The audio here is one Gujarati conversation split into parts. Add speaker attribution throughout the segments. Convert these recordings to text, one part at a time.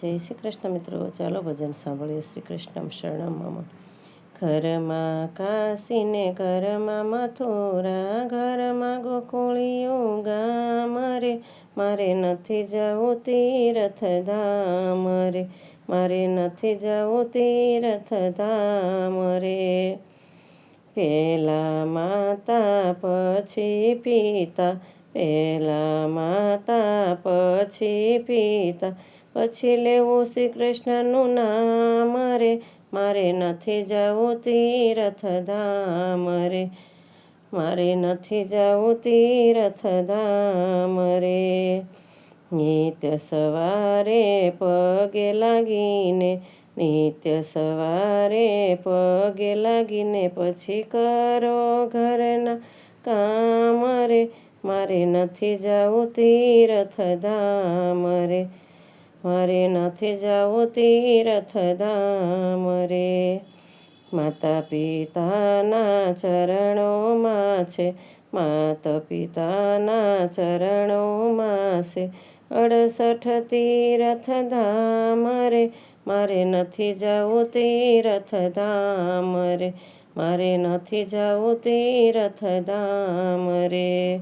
Speaker 1: જય શ્રી કૃષ્ણ મિત્રો, ચાલો ભજન સાંભળીએ. શ્રી કૃષ્ણ શરણમ મમ. ઘરમાં કાશીને ઘરમાં મથુરા, ઘરમાં ગોકુળિયું ગામ રે. મારે નથી જવું તીર્થ ધામ રે, મારે નથી જવું તીર્થ ધામ રે. પહેલા માતા પછી પિતા, પહેલા માતા પછી પિતા, પછી લેવું શ્રી કૃષ્ણનું નામ રે. મારે નથી જવું તીર્થ ધામ રે, મારે નથી જવું તીર્થ ધામ રે. નિત્ય સવારે પગે લાગીને, નિત્ય સવારે પગે લાગીને પછી કરો ઘરના કામ રે. મારે નથી જવું તીર્થ ધામ રે, મારે નથી જવું તીર્થ ધામ રે. માતા પિતાના ચરણોમાં છે, માતા પિતાના ચરણોમાં છે 68 તીર્થ ધામ રે. મારે નથી જવું તીર્થ ધામ રે, મારે નથી જવું તીર્થ ધામ રે.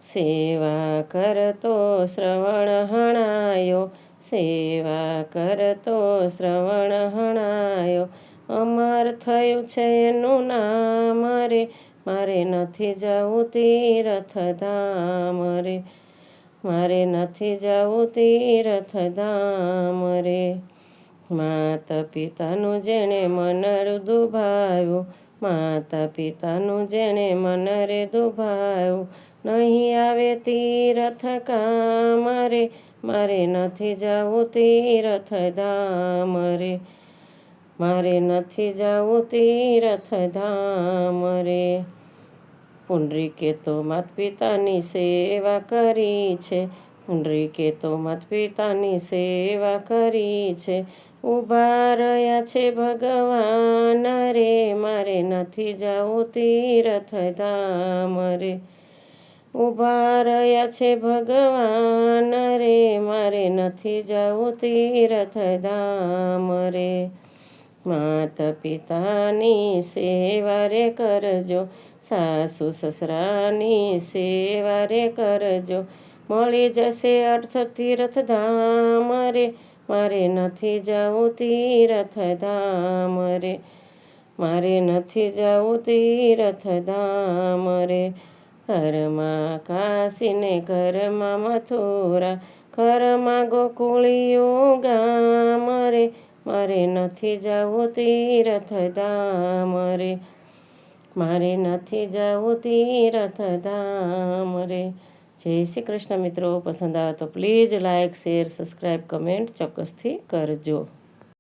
Speaker 1: સેવા કરતો શ્રવણ હણાયો, સેવા કરતો શ્રવણ હણાયો, અમર થયું છે એનું નામ રે. મારે નથી જવું તીર્થ ધામ રે, મારે નથી જવું તીર્થ ધામ રે. માતા પિતાનું જેણે મન દુભાવ્યું, માતા પિતાનું જેણે મન રે દુભાવ્યું, નહીં આવે તીર્થ કામ રે. મારે નથી જવું તીર્થ ધામ રે, મારે નથી જવું તીર્થ ધામ રે. પુંડરીકે તો માતા પિતાની સેવા કરી છે, પુંડરીકે તો માતા પિતાની સેવા કરી છે. ઊભા રહ્યા છે ભગવાન રે, મારે નથી જવું તીર્થ ધામ રે. ઊભા રહ્યા છે ભગવાન રે, મારે નથી જવું તીર્થ ધામ રે. માતા પિતાની સેવા રે કરજો, સાસુ સસરાની સેવા રે કરજો, મળી જશે 68 તીર્થ ધામ રે. મારે નથી જવું તીર્થ ધામ રે, મારે નથી જવું તીર્થ ધામ રે. ઘરમાં કાશીને ઘરમાં મથુરા, ઘરમાં ગોકુળિયું ગામ રે. મારે નથી જવું તીર્થ ધામ રે, મારે નથી જવું તીર્થ ધામ રે. જય શ્રી કૃષ્ણ મિત્રો. પસંદ આવે તો please like, share, subscribe, comment ચોક્કસથી કરજો.